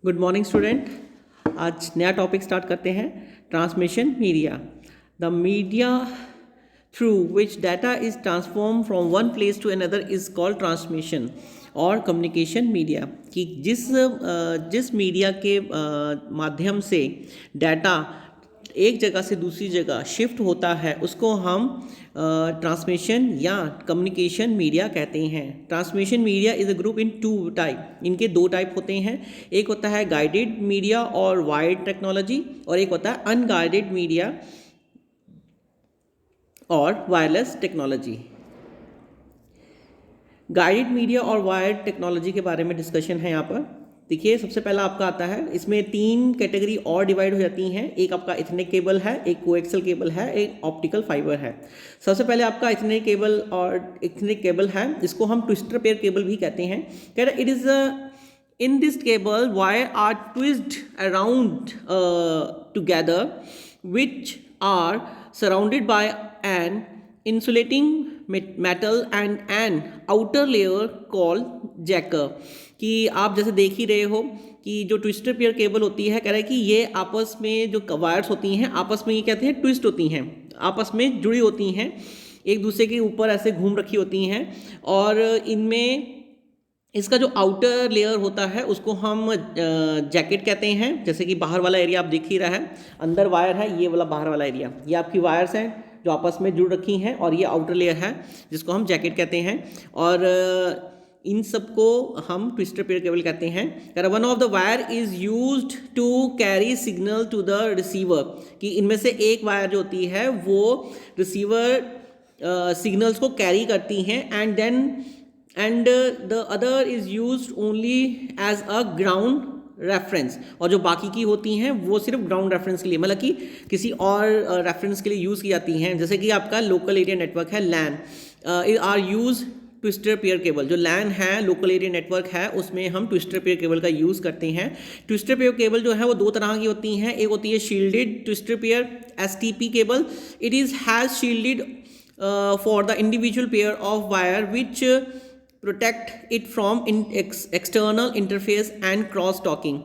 Good morning student. आज नया topic start करते हैं। Transmission media, the media through which data is transform from one place to another is called transmission और communication media. कि जिस media के माध्यम से डाटा एक जगह से दूसरी जगह शिफ्ट होता है उसको हम ट्रांसमिशन या कम्युनिकेशन मीडिया कहते हैं। Transmission media is a group into type. इनके दो टाइप होते हैं, एक होता है गाइडेड मीडिया और वायर्ड टेक्नोलॉजी, और एक होता है अनगाइडेड मीडिया और वायरलेस टेक्नोलॉजी। गाइडेड मीडिया और वायर्ड टेक्नोलॉजी के बारे में डिस्कशन है यहाँ पर। देखिए, सबसे पहला आपका आता है, इसमें तीन कैटेगरी और डिवाइड हो जाती हैं। एक आपका इथरनेट केबल है, एक कोएक्सियल केबल है, एक ऑप्टिकल फाइबर है। सबसे पहले आपका इथरनेट केबल है, इसको हम ट्विस्टर पेयर केबल भी कहते हैं। कह रहे it is in this cable wire are twisted around together which are surrounded by an insulating metal and an outer layer called jacker। कि आप जैसे देख ही रहे हो कि जो ट्विस्टर पेयर केबल होती है, कह रहा है कि ये आपस में जो वायर्स होती हैं आपस में ये कहते हैं ट्विस्ट होती हैं, आपस में जुड़ी होती हैं, एक दूसरे के ऊपर ऐसे घूम रखी होती हैं। और इनमें इसका जो आउटर लेयर होता है उसको हम जैकेट कहते हैं। जैसे कि बाहर वाला एरिया आप देख ही रहा है, अंदर वायर है, ये वाला बाहर वाला एरिया, ये आपकी वायर्स हैं जो आपस में जुड़ रखी हैं, और ये आउटर लेयर है जिसको हम जैकेट कहते हैं। और इन सबको हम ट्विस्टर पेयर केबल कहते हैं। One of the wire is used to carry signal to the receiver. कि इनमें से एक वायर जो होती है वो रिसीवर सिग्नल्स को कैरी करती हैं, and the other is used only as a ground reference. और जो बाकी की होती हैं वो सिर्फ ग्राउंड रेफरेंस के लिए, मतलब कि किसी और रेफरेंस के लिए यूज़ की जाती हैं। जैसे कि आपका लोकल एरिया नेटवर्क है, LAN are use twister pair cable. जो लैन है, लोकल एरिया नेटवर्क है, उसमें हम ट्विस्टर पेयर केबल का यूज़ करते हैं। ट्विस्टर पेयर केबल जो है वो दो तरह की होती हैं। एक होती है shielded twister pair STP cable. It is has shielded for the individual pair of wire which protect it from external interface and cross talking.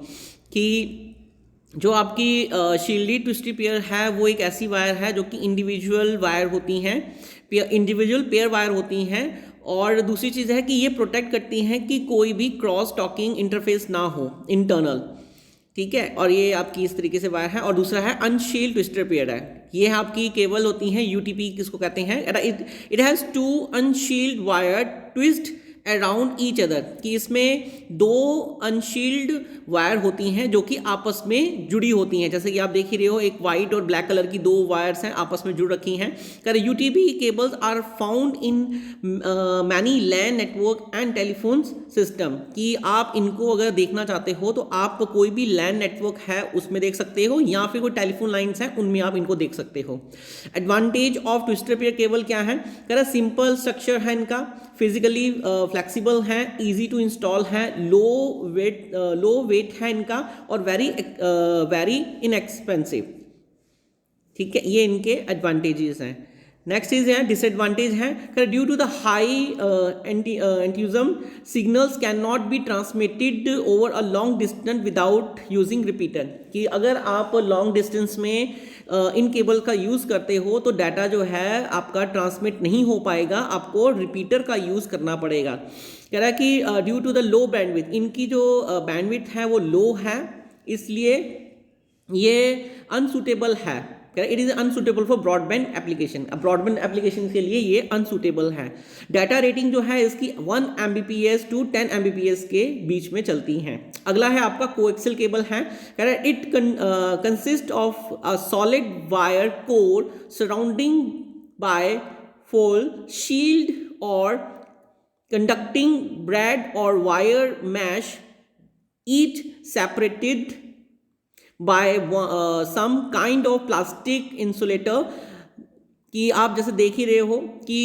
कि जो आपकी शील्डेड ट्विस्टर पेयर है वो एक ऐसी वायर है जो कि इंडिविजुअल वायर होती हैं, इंडिविजुअल पेयर वायर होती हैं। और दूसरी चीज़ है कि ये प्रोटेक्ट करती हैं कि कोई भी क्रॉस टॉकिंग इंटरफेस ना हो इंटरनल, ठीक है। और ये आपकी इस तरीके से वायर है। और दूसरा है अनशील्ड ट्विस्टर पेयर है, ये आपकी केबल होती हैं UTP किसको कहते हैं। It has two unshield wire twist around each other. कि इसमें दो अनशील्ड वायर होती हैं जो कि आपस में जुड़ी होती हैं। जैसे कि आप देख ही रहे हो, एक वाइट और ब्लैक कलर की दो वायर्स हैं, आपस में जुड़ रखी हैं। UTP cables are found in many LAN network and telephone system. कि आप इनको अगर देखना चाहते हो तो आप कोई भी लैन नेटवर्क है उसमें देख सकते हो, या फिर कोई टेलीफोन लाइन्स हैं उनमें आप इनको देख सकते हो। Advantage of twister pair cable क्या है? सिंपल स्ट्रक्चर है इनका, फिजिकली फ्लेक्सिबल है, इजी टू इंस्टॉल है, लो वेट है इनका, और वेरी इनएक्सपेंसिव। ठीक है, ये इनके एडवांटेजेस हैं। नेक्स्ट चीज़ है डिसएडवांटेज है। Due to the high attenuation signals can not be transmitted over a long distance without using repeater. कि अगर आप लॉन्ग डिस्टेंस में इन केबल का यूज़ करते हो तो डाटा जो है आपका ट्रांसमिट नहीं हो पाएगा, आपको रिपीटर का यूज़ करना पड़ेगा। कह रहा है कि due to the low bandwidth, इनकी जो बैंडविड्थ है वो लो है, इसलिए ये अनसूटेबल है। It is unsuitable for broadband application. अब ब्रॉडबैंड एप्लीकेशन के लिए ये अनसूटेबल है। डाटा रेटिंग जो है इसकी 1 Mbps टू 10 Mbps के बीच में चलती हैं। अगला है आपका कोएक्सियल केबल है। कह रहा है it consist of a solid wire core surrounding by foil shield और कंडक्टिंग ब्रेड और wire mesh, each separated by some kind of plastic insulator। कि आप जैसे देख ही रहे हो कि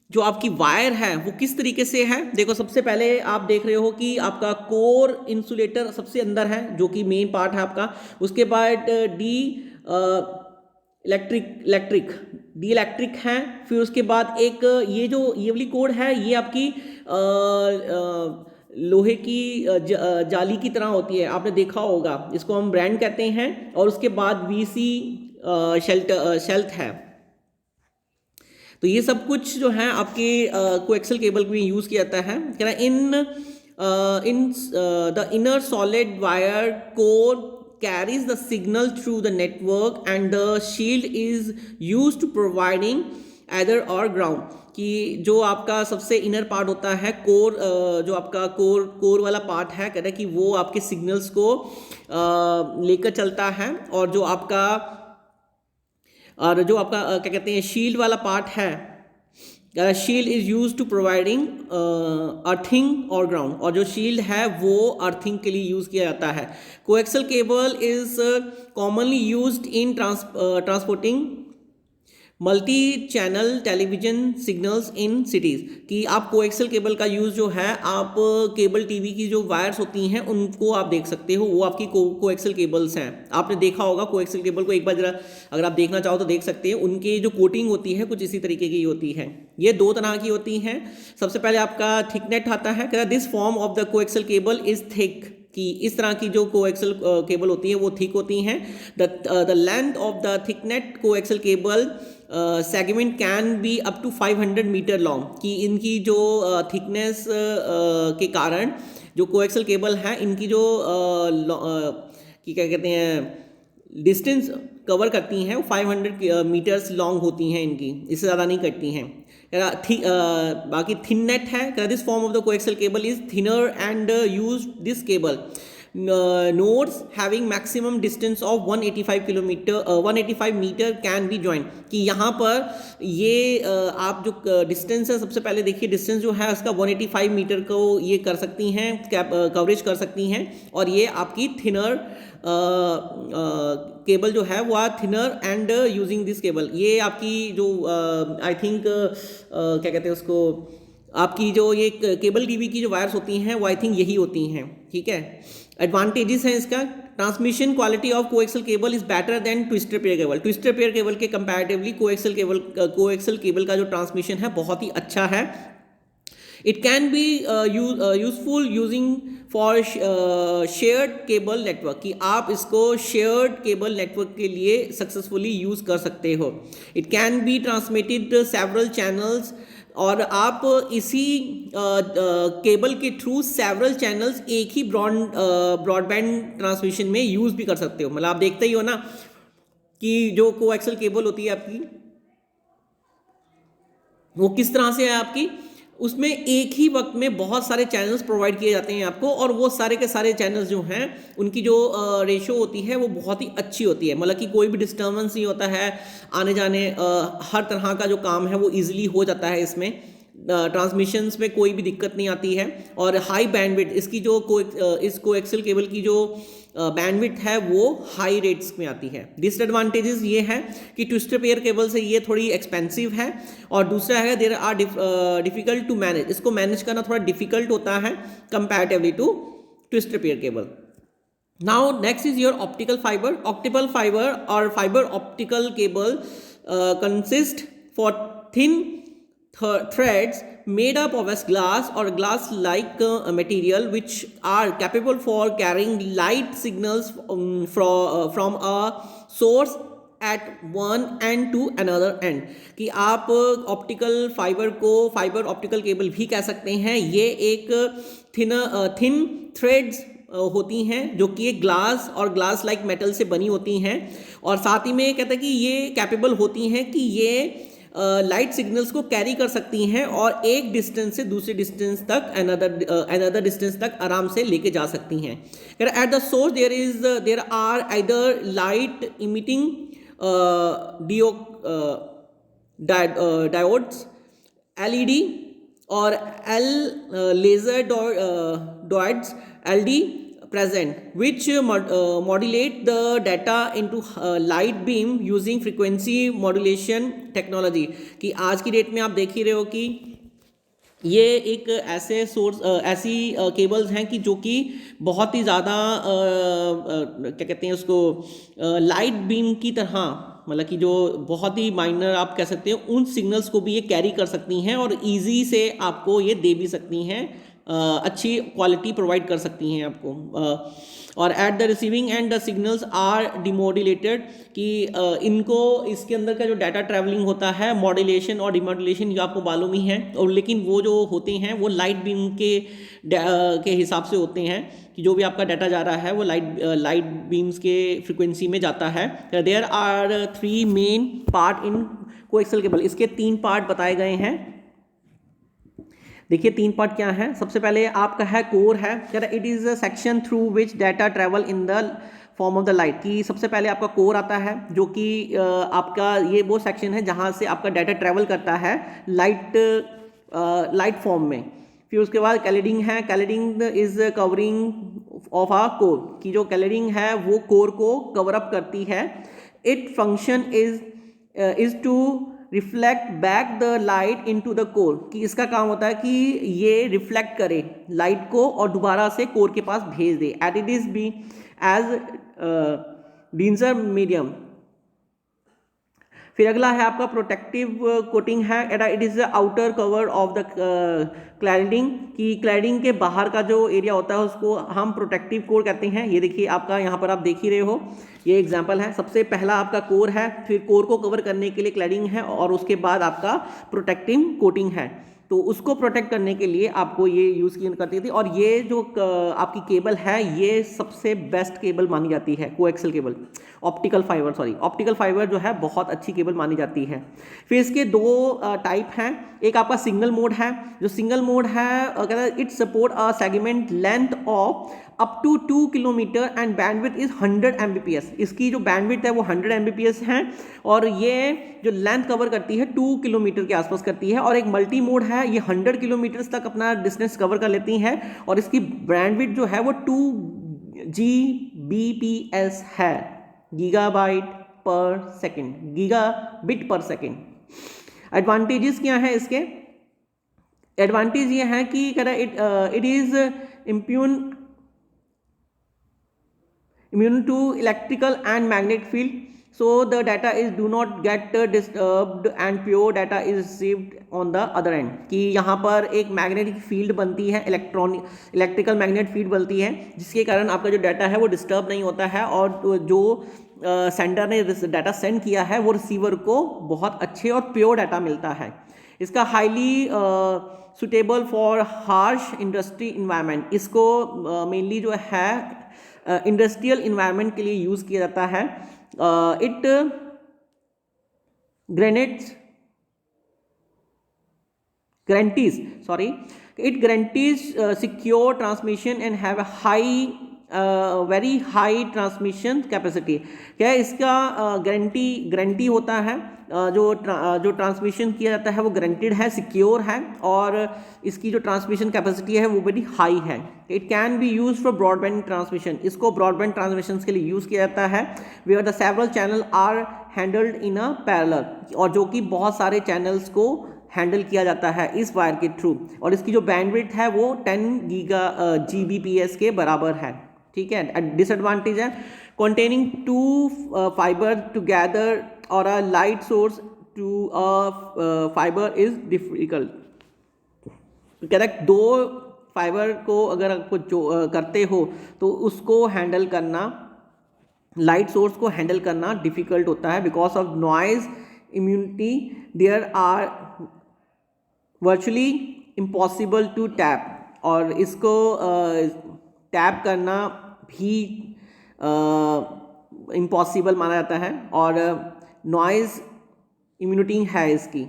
जो आपकी वायर है वो किस तरीके से है। देखो, सबसे पहले आप देख रहे हो कि आपका कोर इंसुलेटर सबसे अंदर है जो कि मेन पार्ट है आपका। उसके बाद डी इलेक्ट्रिक है। फिर उसके बाद एक ये वाली कोड है, ये आपकी लोहे की जाली की तरह होती है, आपने देखा होगा, इसको हम ब्रांड कहते हैं। और उसके बाद वीसी शेल्थ है। तो ये सब कुछ जो है आपके कोएक्सल केबल में यूज़ किया जाता है। कह रहा in the inner solid wire core carries the signal through the network and the shield is used to providing either or ground। कि जो आपका सबसे इनर पार्ट होता है कोर, जो आपका कोर वाला पार्ट है, कह रहा है कि वो आपके सिग्नल्स को लेकर चलता है। और जो आपका क्या कहते हैं शील्ड वाला पार्ट है, shield is use to providing earthing और ग्राउंड। और जो शील्ड है वो अर्थिंग के लिए यूज किया जाता है। Coaxial cable is commonly used in transporting multi channel television signals in cities. कि आप कोएक्सल केबल का यूज़ जो है, आप केबल टीवी की जो वायर्स होती हैं उनको आप देख सकते हो, वो आपकी कोएक्सल केबल्स हैं। आपने देखा होगा कोएक्सल केबल को, एक बार जरा अगर आप देखना चाहो तो देख सकते हैं। उनकी जो कोटिंग होती है कुछ इसी तरीके की होती है। ये दो तरह की होती हैं। सबसे पहले आपका थिकनेट आता है, कहता this form of the coaxial cable is thick. कि इस तरह की जो कोएक्सल केबल होती है वो थिक होती हैं। The length of the thicknet coaxial cable segment can be up to 500 metre long. कि इनकी जो थिकनेस के कारण जो कोएक्सल केबल है, इनकी जो कि क्या कहते हैं डिस्टेंस कवर करती हैं वो 500 मीटर्स लॉन्ग होती हैं इनकी, इससे ज़्यादा नहीं करती हैं। बाकी थिन नेट है, this form of the coaxial cable is thinner and use this cable nodes having maximum distance of 185 metre can be join. कि यहाँ पर ये आप जो डिस्टेंस है, सबसे पहले देखिए डिस्टेंस जो है उसका 185 मीटर को ये कर सकती हैं, कवरेज कर सकती हैं। और ये आपकी थिनर केबल जो है वो are thinner and using this cable. ये आपकी जो आई थिंक क्या कहते हैं उसको, आपकी जो ये केबल टीवी की जो वायर्स होती हैं वो आई थिंक यही होती हैं। ठीक है, एडवांटेजेस हैं इसका। Transmission quality of coaxial cable is better than twister pair cable. Twister pair cable के कंपैरेटिवली कोएक्सल केबल का जो ट्रांसमिशन है बहुत ही अच्छा है। It can be useful using for shared cable network. कि आप इसको शेयर्ड केबल नेटवर्क के लिए सक्सेसफुली यूज कर सकते हो। It can be transmitted several channels. और आप इसी केबल के थ्रू सेवरल चैनल्स एक ही ब्रॉडबैंड ट्रांसमिशन में यूज़ भी कर सकते हो। मतलब आप देखते ही हो ना कि जो कोएक्सल केबल होती है आपकी वो किस तरह से है आपकी, उसमें एक ही वक्त में बहुत सारे चैनल्स प्रोवाइड किए जाते हैं आपको। और वो सारे के सारे चैनल्स जो हैं उनकी जो रेशो होती है वो बहुत ही अच्छी होती है। मतलब कि कोई भी डिस्टर्बेंस नहीं होता है, आने जाने हर तरह का जो काम है वो इजीली हो जाता है। इसमें ट्रांसमिशंस में कोई भी दिक्कत नहीं आती है। और हाई बैंडविड्थ इसकी जो इस कोएक्सल केबल की जो बैंडविड्थ है वो हाई रेट्स में आती है। डिसएडवांटेजेस ये है कि ट्विस्टर पेयर केबल से ये थोड़ी एक्सपेंसिव है। और दूसरा है there are difficult to manage. इसको मैनेज करना थोड़ा डिफिकल्ट होता है comparatively to twister pair cable. Now next is your optical fibre. Optical fibre और fibre optical cable consist for thin threads made up of as glass or glass like material which are capable for carrying light signals from a source at one end to another end। कि आप optical fibre को fibre optical cable भी कह सकते हैं। ये एक thin threads होती हैं जो कि एक ग्लास और ग्लास लाइक मेटल से बनी होती हैं। और साथ ही में कहता है कि ये कैपेबल होती हैं कि ये लाइट सिग्नल्स को कैरी कर सकती हैं और एक डिस्टेंस से दूसरे डिस्टेंस तक अनदर डिस्टेंस तक आराम से लेके जा सकती हैं। At the source there are either light emitting diodes LED और laser diodes LD present which modulate the data into light beam using frequency modulation technology। कि आज की डेट में आप देख ही रहे हो कि ये एक ऐसे सोर्स ऐसी केबल्स हैं कि जो कि बहुत ही ज़्यादा क्या कहते हैं उसको लाइट बीम की तरह, मतलब कि जो बहुत ही माइनर आप कह सकते हैं उन सिग्नल्स को भी ये कैरी कर सकती हैं और इजी से आपको ये दे भी सकती हैं अच्छी क्वालिटी प्रोवाइड कर सकती हैं आपको। और at the receiving end the signals are demodulated, कि इनको इसके अंदर का जो डाटा ट्रैवलिंग होता है, मॉड्यूलेशन और डिमॉड्यूलेशन ये आपको मालूम ही है, और लेकिन वो जो होते हैं वो लाइट बीम के हिसाब से होते हैं, कि जो भी आपका डाटा जा रहा है वो लाइट बीम्स के फ्रिक्वेंसी में जाता है। There are 3 main part in coaxial cable. इसके 3 पार्ट बताए गए हैं। देखिए 3 पार्ट क्या है। सबसे पहले आपका है कोर है, कह रहा it is a section through which data travel in the form of the light, कि सबसे पहले आपका कोर आता है, जो कि आपका ये वो सेक्शन है जहां से आपका डाटा ट्रेवल करता है लाइट फॉर्म में। फिर उसके बाद कैलेडिंग है, cladding is covering of a core, की जो कैलेडिंग है वो कोर को कवर अप करती है। It function is to reflect back the light into the core, कि इसका काम होता है कि ये रिफ्लेक्ट करे लाइट को और दोबारा से कोर के पास भेज दे। At it is be as denser medium. फिर अगला है आपका प्रोटेक्टिव कोटिंग है, it is the outer cover of the cladding, कि क्लैडिंग के बाहर का जो एरिया होता है उसको हम प्रोटेक्टिव कोर कहते हैं। ये देखिए आपका यहाँ पर आप देख ही रहे हो, ये एग्जांपल है। सबसे पहला आपका कोर है, फिर कोर को कवर करने के लिए क्लैडिंग है, और उसके बाद आपका प्रोटेक्टिव कोटिंग है। तो उसको प्रोटेक्ट करने के लिए आपको ये यूज़ की करती थी। और ये जो आपकी केबल है ये सबसे बेस्ट केबल मानी जाती है, कोएक्सियल केबल, ऑप्टिकल फाइबर जो है बहुत अच्छी केबल मानी जाती है। फिर इसके 2 टाइप हैं। एक आपका सिंगल मोड है, जो सिंगल मोड है कहता है it support a segment length of up to 2 kilometre and bandwidth is 100 Mbps। इसकी जो बैंडविड्थ है वो 100 Mbps है, और ये जो लेंथ कवर करती है 2 किलोमीटर के आसपास करती है। और एक मल्टी मोड है, ये 100 किलोमीटर तक अपना डिस्टेंस कवर कर लेती है, और इसकी बैंडविड्थ जो है वो 2 Gbps है, गीगाबाइट पर सेकेंड, गीगाबिट पर सेकेंड। एडवांटेजेस क्या है इसके? एडवांटेज ये है कि it is immune to electrical and magnetic field, so the data is do not get disturbed and pure data is received on the other end, कि यहाँ पर एक मैग्नेटिक फील्ड बनती है, इलेक्ट्रिकल मैग्नेट फील्ड बनती है, जिसके कारण आपका जो डाटा है वो डिस्टर्ब नहीं होता है, और जो सेंडर ने डाटा सेंड किया है वो रिसीवर को बहुत अच्छे और प्योर डाटा मिलता है। इसका highly suitable for harsh industry environment, इसको मेनली जो है इंडस्ट्रियल इन्वायरमेंट के लिए यूज़ किया जाता है। It guarantees secure transmission and have a very high transmission capacity. क्या इसका गारंटी होता है, जो ट्रांसमिशन किया जाता है वो गारंटीड है, सिक्योर है, और इसकी जो ट्रांसमिशन कैपेसिटी है वो बड़ी हाई है। It can be use for broadband transmission, इसको ब्रॉडबैंड ट्रांसमिशन के लिए यूज़ किया जाता है। Where the several channel are handled in a parallel, और जो कि बहुत सारे चैनल्स को हैंडल किया जाता है इस वायर के थ्रू, और इसकी जो बैंडविड्थ है वो 10 Gbps के बराबर है। ठीक है। डिसएडवांटेज है containing 2 fiber together or a light source to a fiber is difficult। Correct, 2 fibre को अगर आपको करते हो तो उसको हैंडल करना, लाइट सोर्स को हैंडल करना डिफिकल्ट होता है, because of noise immunity there are virtually impossible to tap, और इसको टैप करना भी इम्पॉसिबल माना जाता है, और नॉइज़ इम्यूनिटी है इसकी।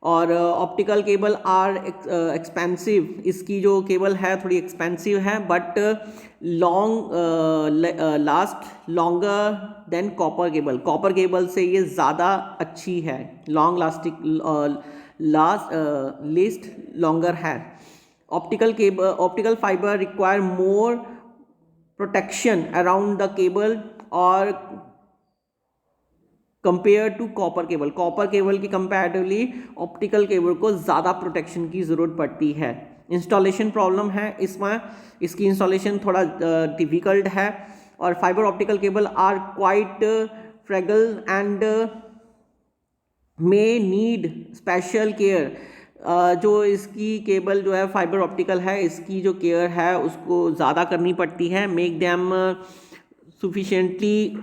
और ऑप्टिकल केबल आर एक्सपेंसिव, इसकी जो केबल है थोड़ी एक्सपेंसिव है, but last longer than copper cable. Copper cable से ये ज़्यादा अच्छी है, लॉन्ग लिस्ट लॉन्गर है। Optical fibre require more protection around the cable और compare to copper cable. Copper cable की कंपैरेटिवली ऑप्टिकल केबल को ज़्यादा प्रोटेक्शन की ज़रूरत पड़ती है। इंस्टॉलेशन प्रॉब्लम है इसमें, इसकी इंस्टॉलेशन थोड़ा डिफ़िकल्ट है, और fibre optical cable are quite fragile and may need special care जो इसकी केबल जो है फाइबर ऑप्टिकल है, इसकी जो केयर है उसको ज़्यादा करनी पड़ती है। Make them sufficiently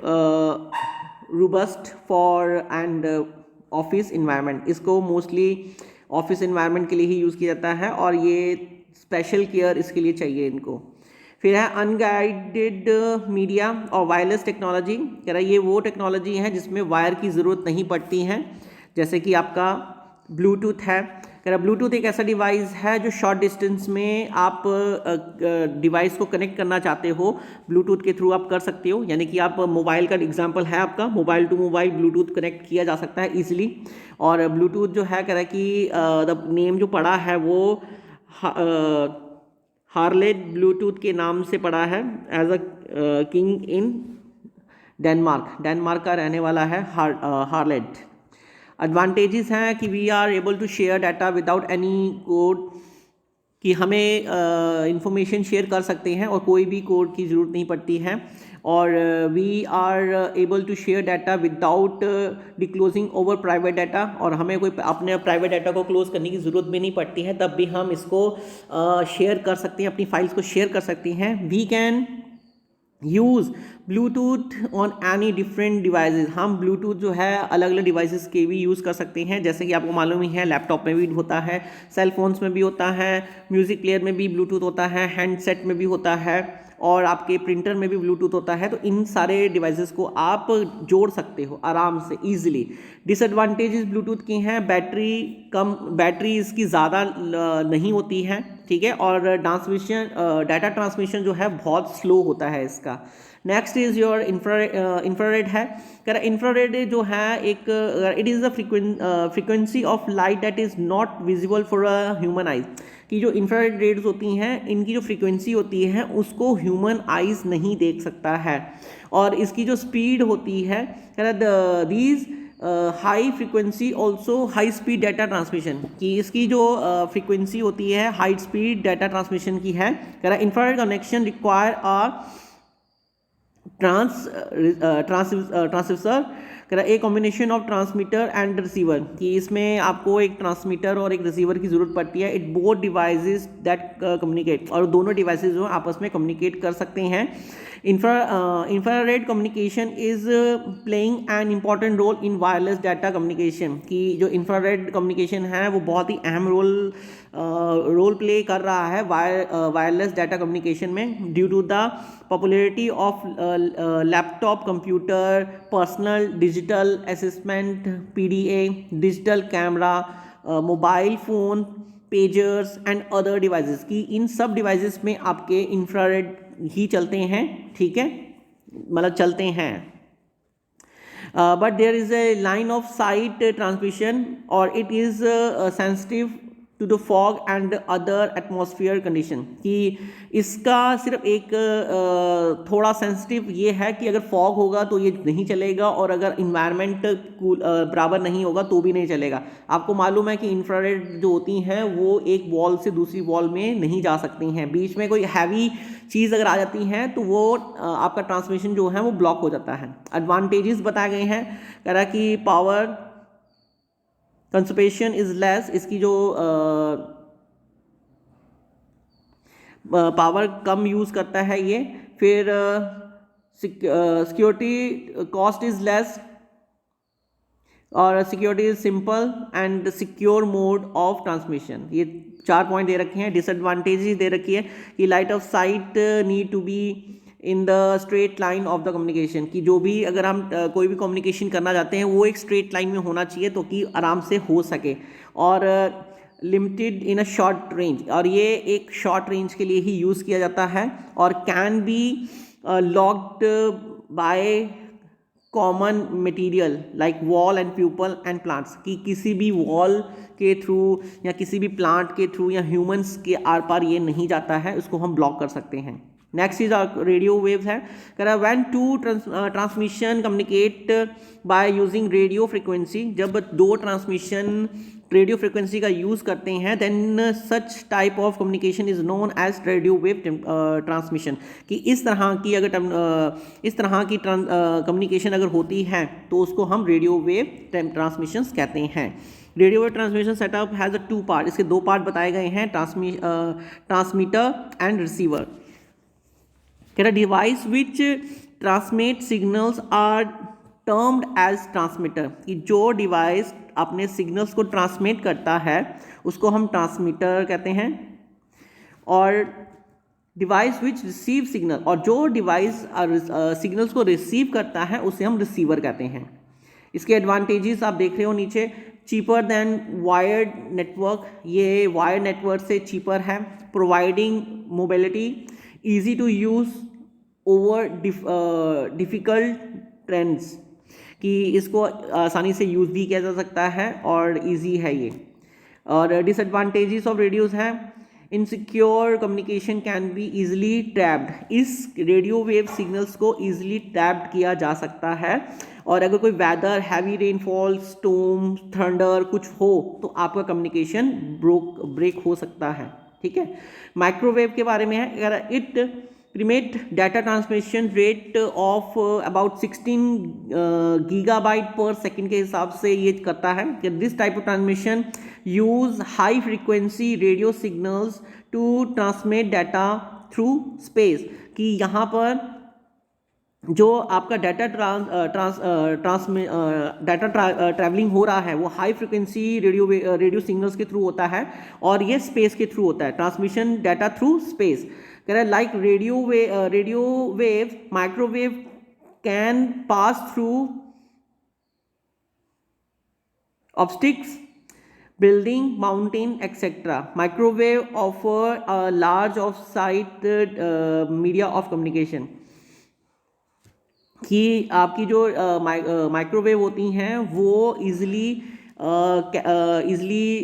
robust for and office environment, इसको मोस्टली ऑफिस इन्वायरमेंट के लिए ही यूज़ किया जाता है और ये स्पेशल केयर इसके लिए चाहिए इनको। फिर है अनगाइडेड मीडिया और वायरलेस टेक्नोलॉजी। कह रहा है ये वो टेक्नोलॉजी है जिसमें वायर की ज़रूरत नहीं पड़ती है, जैसे कि आपका ब्लूटूथ है। कह रहा ब्लूटूथ एक ऐसा डिवाइस है जो शॉर्ट डिस्टेंस में आप डिवाइस को कनेक्ट करना चाहते हो, ब्लूटूथ के थ्रू आप कर सकते हो। यानी कि आप मोबाइल का एग्जांपल है आपका, mobile to mobile Bluetooth connect किया जा सकता है इजीली। और ब्लूटूथ जो है कह रहा है कि द नेम जो पड़ा है वो हार्लेट ब्लूटूथ के नाम से पड़ा है, as a king in Denmark का रहने वाला है हार्लेट। एडवांटेजेस हैं कि we are able to share data without any code, कि हमें इंफॉर्मेशन शेयर कर सकते हैं और कोई भी कोड की ज़रूरत नहीं पड़ती है। और we are able to share data without disclosing over private data, और हमें कोई अपने प्राइवेट डाटा को क्लोज करने की ज़रूरत भी नहीं पड़ती है, तब भी हम इसको शेयर कर सकते हैं, अपनी फाइल्स को शेयर कर सकते हैं। We can use Bluetooth on any different devices, हम ब्लूटूथ जो है अलग अलग डिवाइसेस के भी यूज़ कर सकते हैं, जैसे कि आपको मालूम ही है लैपटॉप में भी होता है, सेल फोन्स में भी होता है, म्यूज़िक प्लेयर में भी ब्लूटूथ होता है, हैंडसेट में भी होता है, और आपके प्रिंटर में भी ब्लूटूथ होता है। तो इन सारे डिवाइसेस को आप जोड़ सकते हो आराम से ईजिली। डिसएडवांटेजेस ब्लूटूथ की हैं, बैटरी इसकी ज़्यादा नहीं होती है, ठीक है, और डाटा ट्रांसमिशन जो है बहुत स्लो होता है इसका। नेक्स्ट इज योर इंफ्रारेड है। कह रहा इंफ्रारेड जो है एक it is the frequency of light that is not visible for a human eyes, कि जो इंफ्रारेड रेड्स होती हैं इनकी जो फ्रीक्वेंसी होती है उसको ह्यूमन आइज नहीं देख सकता है। और इसकी जो स्पीड होती है, कह रहा these high frequency also high speed data transmission, कि इसकी जो फ्रीक्वेंसी होती है हाई स्पीड डाटा ट्रांसमिशन की है। कह रहा infrared connection require a transducer, कह रहा a combination of transmitter and receiver, कि इसमें आपको एक ट्रांसमीटर और एक रिसीवर की जरूरत पड़ती है। It both devices that communicate, और दोनों डिवाइसेस जो आपस में कम्युनिकेट कर सकते हैं। Infrared communication is playing an important role in wireless data communication, कि जो इंफ्रारेड कम्युनिकेशन है वो बहुत ही अहम रोल प्ले कर रहा है वायरलेस डाटा कम्युनिकेशन में, due to the popularity of laptop computer, personal digital assistant PDA, digital camera, mobile phone, pagers and other devices, की इन सब डिवाइसेस में आपके इंफ्रारेड ही चलते हैं, ठीक है, मतलब चलते हैं। But there is a line of sight transmission, और it is sensitive to the fog and other atmosphere condition, कि इसका सिर्फ एक थोड़ा सेंसिटिव ये है कि अगर फॉग होगा तो ये नहीं चलेगा, और अगर इन्वायरमेंट बराबर नहीं होगा तो भी नहीं चलेगा। आपको मालूम है कि इंफ्रारेड जो होती हैं वो एक वॉल से दूसरी वॉल में नहीं जा सकती हैं, बीच में कोई हैवी चीज़ अगर आ जाती है तो वो आपका ट्रांसमिशन जो है वो ब्लॉक हो जाता है। एडवांटेजेस बताए गए हैं, कह रहा कि पावर कंजर्वेशन इज लेस, इसकी जो पावर कम यूज़ करता है ये। फिर सिक्योरिटी कॉस्ट इज लेस, और security is simple and secure mode of transmission. ये 4 पॉइंट दे रखे हैं। डिसएडवांटेजेस दे रखी है कि light of sight need to be in the straight line of the communication, कि जो भी अगर हम कोई भी कम्युनिकेशन करना चाहते हैं वो एक स्ट्रेट लाइन में होना चाहिए तो कि आराम से हो सके। और limited in a short range, और ये एक शॉर्ट रेंज के लिए ही यूज़ किया जाता है। और can be locked by common material like wall and people and plants, कि किसी भी वॉल के थ्रू या किसी भी प्लांट के थ्रू या ह्यूमंस के आर पार ये नहीं जाता है, उसको हम ब्लॉक कर सकते हैं। नेक्स्ट इज रेडियो वेव्स है, कह रहा when two transmission communicate by using radio frequency, जब दो ट्रांसमिशन रेडियो फ्रिक्वेंसी का यूज़ करते हैं, then such type of communication is known as radio wave transmission, कि इस तरह की अगर कम्युनिकेशन अगर होती है तो उसको हम रेडियो वेव ट्रांसमिशंस कहते हैं। Radio wave transmission setup has a 2 part, इसके 2 पार्ट बताए गए हैं, ट्रांसमीटर एंड रिसीवर। कह रहा device which transmit signals are termed as transmitter, कि जो डिवाइस अपने सिग्नल्स को ट्रांसमिट करता है उसको हम ट्रांसमीटर कहते हैं, और डिवाइस विच रिसीव सिग्नल, और जो डिवाइस सिग्नल्स को रिसीव करता है उसे हम रिसीवर कहते हैं। इसके एडवांटेजेस आप देख रहे हो नीचे, चीपर देन वायर्ड नेटवर्क, ये वायर्ड नेटवर्क से चीपर है, providing mobility, easy to use over difficult trends, कि इसको आसानी से यूज़ भी किया जा सकता है और इजी है ये। और डिसएडवांटेजेस ऑफ रेडियोस हैं, insecure communication can be easily trapped, इस रेडियो वेव सिग्नल्स को ईजिली ट्रैप्ड किया जा सकता है, और अगर कोई weather, heavy rainfall, storm, thunder कुछ हो तो आपका कम्युनिकेशन ब्रेक हो सकता है, ठीक है। माइक्रोवेव के बारे में है, अगर it permit data transmission rate of about 16 gigabyte per second के हिसाब से ये करता है, कि this type of transmission use high frequency radio signals to transmit data through space, कि यहाँ पर जो आपका डाटा ट्रैवलिंग हो रहा है वो हाई फ्रिक्वेंसी रेडियो सिग्नल्स के थ्रू होता है, और ये स्पेस के थ्रू होता है, ट्रांसमिशन डाटा थ्रू स्पेस। कह रहा है like radio wave microwave can pass through obstacles, building, mountain, etc. Microwave offer a large of-site media of communication, कि आपकी जो माइक्रोवेव होती हैं वो इजीली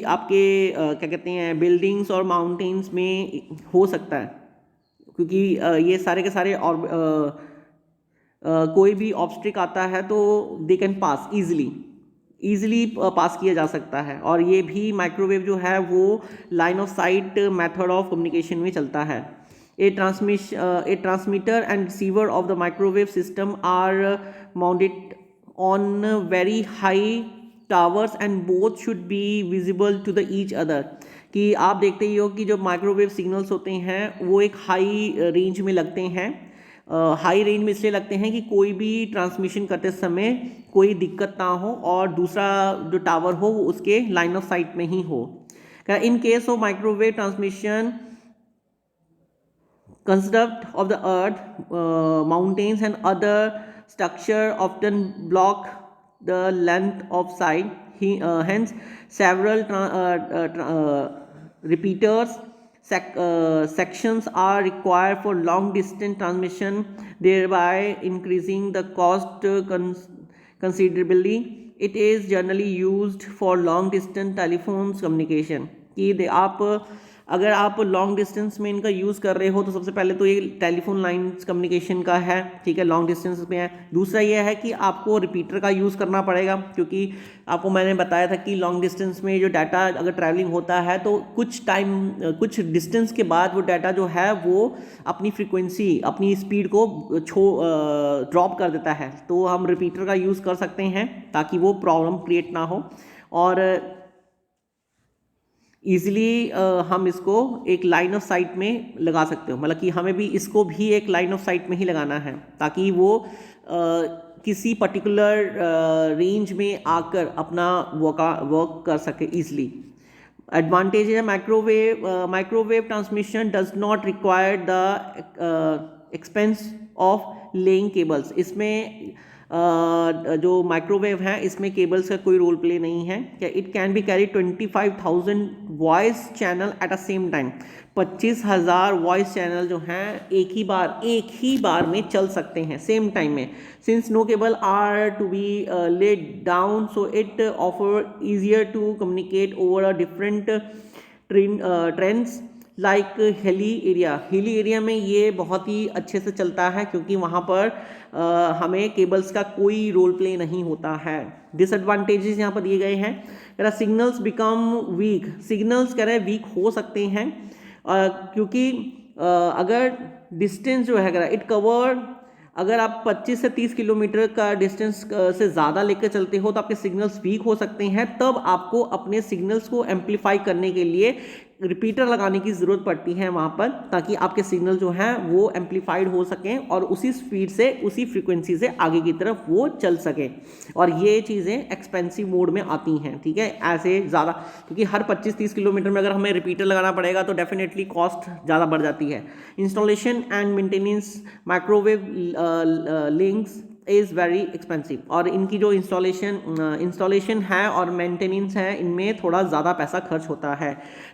आपके क्या कहते हैं बिल्डिंग्स और माउंटेन्स में हो सकता है, क्योंकि ये सारे के सारे और कोई भी ऑब्स्ट्रिक आता है तो दे कैन पास ईजिली पास किया जा सकता है, और ये भी माइक्रोवेव जो है वो line of site method of communication में चलता है। A transmitter and receiver of the microwave system are mounted on very high towers and both should be visible to the each other, कि आप देखते ही हो कि जो माइक्रोवेव सिग्नल्स होते हैं वो एक हाई रेंज में लगते हैं, हाई रेंज में इसलिए लगते हैं कि कोई भी ट्रांसमिशन करते समय कोई दिक्कत ना हो और दूसरा जो टावर हो वो उसके लाइन ऑफ साइट में ही हो। In case of microwave transmission construct of the earth, mountains and other structure often block the length of sight, hence several repeaters sections are required for long distance transmission, thereby increasing the cost considerably. It is generally used for long distance telephones communication, कि आप अगर आप long distance में इनका use कर रहे हो तो सबसे पहले तो ये टेलीफोन लाइंस कम्युनिकेशन का है, ठीक है, लॉन्ग डिस्टेंस में है। दूसरा ये है कि आपको रिपीटर का यूज़ करना पड़ेगा, क्योंकि आपको मैंने बताया था कि लॉन्ग डिस्टेंस में जो डाटा अगर ट्रैवलिंग होता है तो कुछ डिस्टेंस के बाद वो डाटा जो है वो अपनी फ्रीक्वेंसी अपनी स्पीड को ड्रॉप कर देता है, तो हम रिपीटर का यूज़ कर सकते हैं ताकि वो प्रॉब्लम क्रिएट ना हो, और ईजिली हम इसको एक लाइन ऑफ साइट में लगा सकते हो, मतलब कि हमें भी इसको भी एक लाइन ऑफ साइट में ही लगाना है ताकि वो किसी पर्टिकुलर रेंज में आकर अपना वर्क कर सके ईजिली। एडवांटेज है microwave transmission does not require the expense of laying cables, इसमें जो माइक्रोवेव है इसमें केबल्स का कोई रोल प्ले नहीं है। क्या it can be carry 25,000 voice channel at a same time, 25,000 voice channel जो हैं एक ही बार में चल सकते हैं सेम टाइम में। Since no cable are to be laid down so it offer easier to communicate over a different trends like hilly area में ये बहुत ही अच्छे से चलता है, क्योंकि वहाँ पर हमें केबल्स का कोई रोल प्ले नहीं होता है। डिसएडवांटेजेस यहाँ पर दिए गए हैं, कह रहा सिग्नल्स बिकम वीक, सिग्नल्स कह रहे वीक हो सकते हैं क्योंकि अगर डिस्टेंस जो है इट कवर अगर आप 25 से 30 किलोमीटर का डिस्टेंस से ज़्यादा लेकर चलते हो तो आपके सिग्नल्स वीक हो सकते हैं, तब आपको अपने सिग्नल्स को एम्पलीफाई करने के लिए रिपीटर लगाने की ज़रूरत पड़ती है वहाँ पर, ताकि आपके सिग्नल जो हैं वो एम्पलीफाइड हो सकें और उसी स्पीड से, उसी फ्रीक्वेंसी से आगे की तरफ वो चल सके। और ये चीज़ें एक्सपेंसिव मोड में आती हैं, ठीक है, ऐसे ज़्यादा, क्योंकि हर 25-30 किलोमीटर में अगर हमें रिपीटर लगाना पड़ेगा तो डेफिनेटली कॉस्ट ज़्यादा बढ़ जाती है। Installation and maintenance microwave links is very expensive, और इनकी जो इंस्टॉलेशन है और मेंटेनेंस है, इनमें थोड़ा ज़्यादा पैसा खर्च होता है।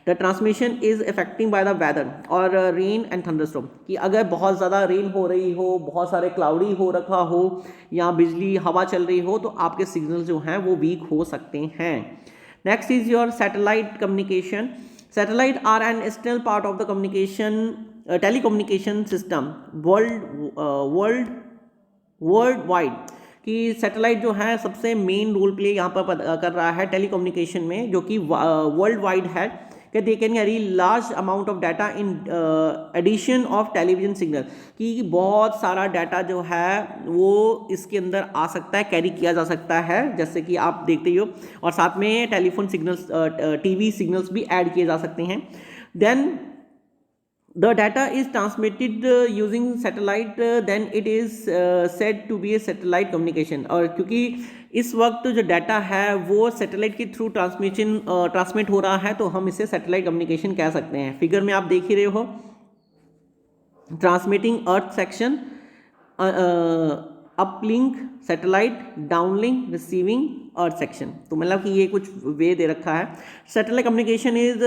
The transmission is affecting by the weather और रेन एंड थंडरस्टॉर्म, कि अगर बहुत ज़्यादा रेन हो रही हो, बहुत सारे क्लाउडी हो रखा हो या बिजली हवा चल रही हो, तो आपके सिग्नल जो हैं वो वीक हो सकते हैं। Next is your satellite communication. Satellite are an essential part of the communication telecommunication system world wide, कि सैटेलाइट जो है सबसे मेन रोल प्ले यहाँ पर कर रहा है टेलीकम्युनिकेशन में, जो कि वर्ल्ड वाइड है, कि they can carry large amount of data in addition of television signal, कि बहुत सारा डाटा जो है वो इसके अंदर आ सकता है, कैरी किया जा सकता है, जैसे कि आप देखते ही हो, और साथ में टेलीफोन सिग्नल्स, टीवी सिग्नल्स भी ऐड किए जा सकते हैं। Then the data is transmitted using satellite, then it is said to be a satellite communication। और क्योंकि इस वक्त जो डाटा है वो सैटेलाइट के थ्रू ट्रांसमिट हो रहा है, तो हम इसे सैटेलाइट कम्युनिकेशन कह सकते हैं। फिगर में आप देख ही रहे हो, transmitting earth section, uplink satellite, downlink receiving earth section. तो मतलब कि ये कुछ वे दे रखा है। Satellite communication is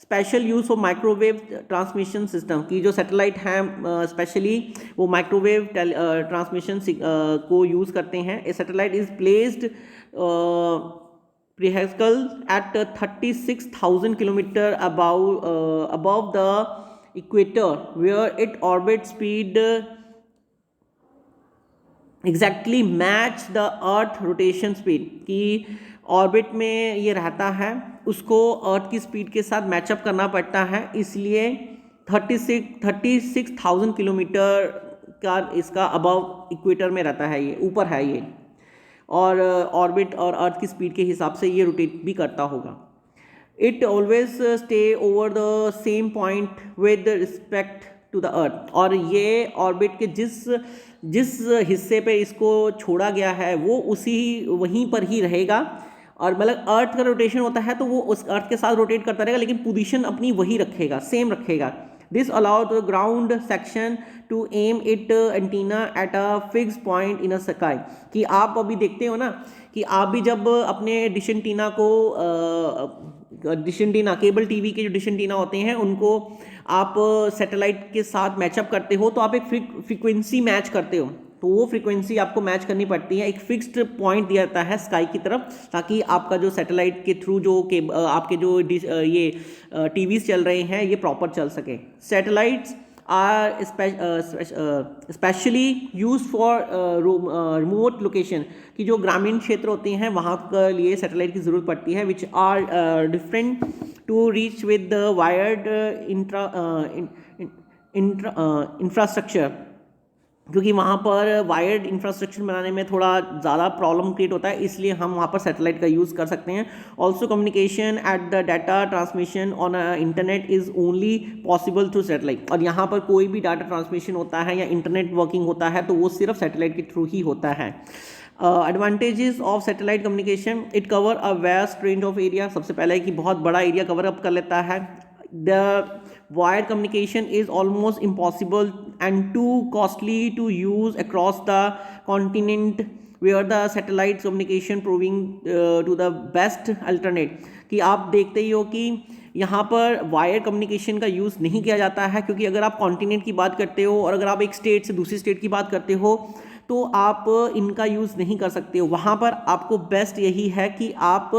special use of microwave transmission system, की जो सैटेलाइट हैं स्पेशली वो माइक्रोवेव ट्रांसमिशन को यूज़ करते हैं। A satellite is placed precisely at 36,000 kilometre above the equator, where it orbit speed exactly match the earth rotation speed, कि orbit में ये रहता है, उसको अर्थ की स्पीड के साथ मैचअप करना पड़ता है, इसलिए 36,000 किलोमीटर का इसका अबव इक्वेटर में रहता है, ये ऊपर है ये, और ऑर्बिट और अर्थ की स्पीड के हिसाब से ये रोटेट भी करता होगा। It always stay over the same point with respect to the earth, और ये ऑर्बिट के जिस हिस्से पे इसको छोड़ा गया है वो वहीं पर ही रहेगा, और मतलब अर्थ का रोटेशन होता है तो वो उस अर्थ के साथ रोटेट करता रहेगा, लेकिन पोजीशन अपनी वही रखेगा, सेम रखेगा। This allow the ground section to aim it antenna at a fix point in a sky, कि आप अभी देखते हो ना कि आप भी जब अपने डिश एंटीना को केबल टीवी के जो डिश एंटीना होते हैं उनको आप सैटेलाइट के साथ मैचअप करते हो, तो आप एक फ्रीक्वेंसी मैच करते हो, तो वो फ्रीक्वेंसी आपको मैच करनी पड़ती है, एक फिक्स्ड पॉइंट दिया जाता है स्काई की तरफ, ताकि आपका जो सैटेलाइट के थ्रू जो आपके जो ये टीवीज़ चल रहे हैं ये प्रॉपर चल सके। Satellites are specially use for remote location, कि जो ग्रामीण क्षेत्र होते हैं वहाँ के लिए सैटेलाइट की ज़रूरत पड़ती है, which are different to reach with the wired infrastructure, क्योंकि वहाँ पर वायर्ड इंफ्रास्ट्रक्चर बनाने में थोड़ा ज़्यादा प्रॉब्लम क्रिएट होता है, इसलिए हम वहाँ पर सैटेलाइट का यूज़ कर सकते हैं। Also communication at the data transmission on internet is only possible through satellite, और यहाँ पर कोई भी डाटा ट्रांसमिशन होता है या इंटरनेट वर्किंग होता है तो वो सिर्फ सैटेलाइट के थ्रू ही होता है। Advantages of satellite communication, it cover a vast range of area, सबसे पहले कि बहुत बड़ा एरिया कवर अप कर लेता है। The wired communication is almost impossible and too costly to use across the continent, where the satellite communication proving to the best alternate, कि आप देखते ही हो कि यहाँ पर वायर कम्युनिकेशन का यूज़ नहीं किया जाता है, क्योंकि अगर आप कॉन्टिनेंट की बात करते हो और अगर आप एक स्टेट से दूसरी स्टेट की बात करते हो तो आप इनका यूज़ नहीं कर सकते हो। वहाँ पर आपको बेस्ट यही है कि आप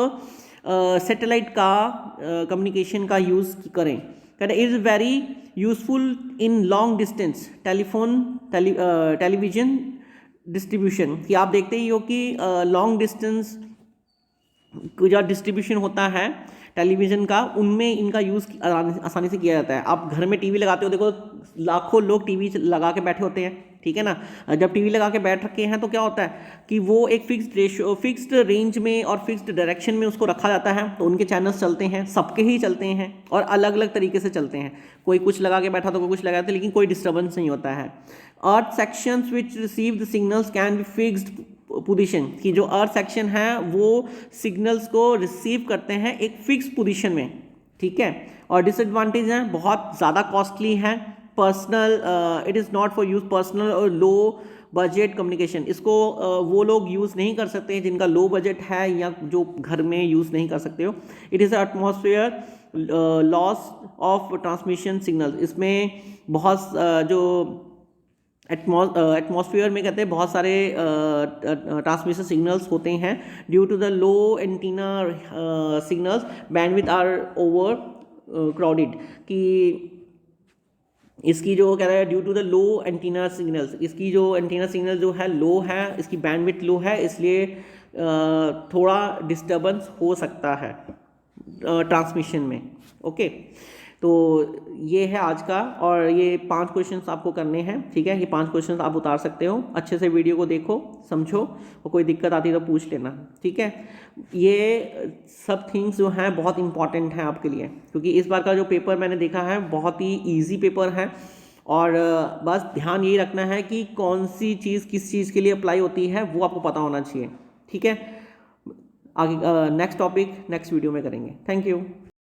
सैटेलाइट का कम्युनिकेशन का यूज़ करें। It is very useful in long distance television distribution, कि आप देखते ही हो कि लॉन्ग डिस्टेंस जो डिस्ट्रीब्यूशन होता है टेलीविज़न का, उनमें इनका यूज़ आसानी से किया जाता है। आप घर में टीवी लगाते हो, देखो लाखों लोग टीवी लगा के बैठे होते हैं, ठीक है ना। जब टीवी लगा के बैठ रखे हैं तो क्या होता है कि वो एक फिक्स्ड रेंज में और फिक्स्ड डायरेक्शन में उसको रखा जाता है, तो उनके चैनल्स चलते हैं, सबके ही चलते हैं और अलग अलग तरीके से चलते हैं। कोई कुछ लगा के बैठा तो कोई कुछ लगाता है, लेकिन कोई डिस्टर्बेंस नहीं होता है। Earth sections which receive the signals can be fixed position, की जो अर्थ सेक्शन है वो सिग्नल्स को रिसीव करते हैं एक फिक्स पोजीशन में, ठीक है। और डिसएडवांटेज है, बहुत ज़्यादा कॉस्टली है, personal, it is not for use personal और लो बजट कम्युनिकेशन, इसको वो लोग यूज़ नहीं कर सकते जिनका लो बजट है या जो घर में यूज़ नहीं कर सकते हो। It is atmosphere loss of transmission signal, इसमें बहुत जो एटमॉस्फेयर में कहते हैं बहुत सारे ट्रांसमिशन सिग्नल्स होते हैं due to the low antenna signals bandwidth are overcrowded, कि इसकी जो कह रहा है due to the low antenna signals, इसकी जो एंटीना सिग्नल जो है लो है, इसकी बैंडविड्थ लो है, इसलिए थोड़ा डिस्टर्बेंस हो सकता है ट्रांसमिशन में। ओके, तो ये है आज का, और ये 5 क्वेश्चंस आपको करने हैं, ठीक है। ये 5 क्वेश्चंस आप उतार सकते हो, अच्छे से वीडियो को देखो, समझो, और कोई दिक्कत आती है तो पूछ लेना, ठीक है। ये सब थिंग्स जो हैं बहुत इंपॉर्टेंट हैं आपके लिए, क्योंकि इस बार का जो पेपर मैंने देखा है बहुत ही ईजी पेपर है, और बस ध्यान यही रखना है कि कौन सी चीज़ किस चीज़ के लिए अप्लाई होती है वो आपको पता होना चाहिए, ठीक है। आगे नेक्स्ट टॉपिक नेक्स्ट वीडियो में करेंगे। Thank you.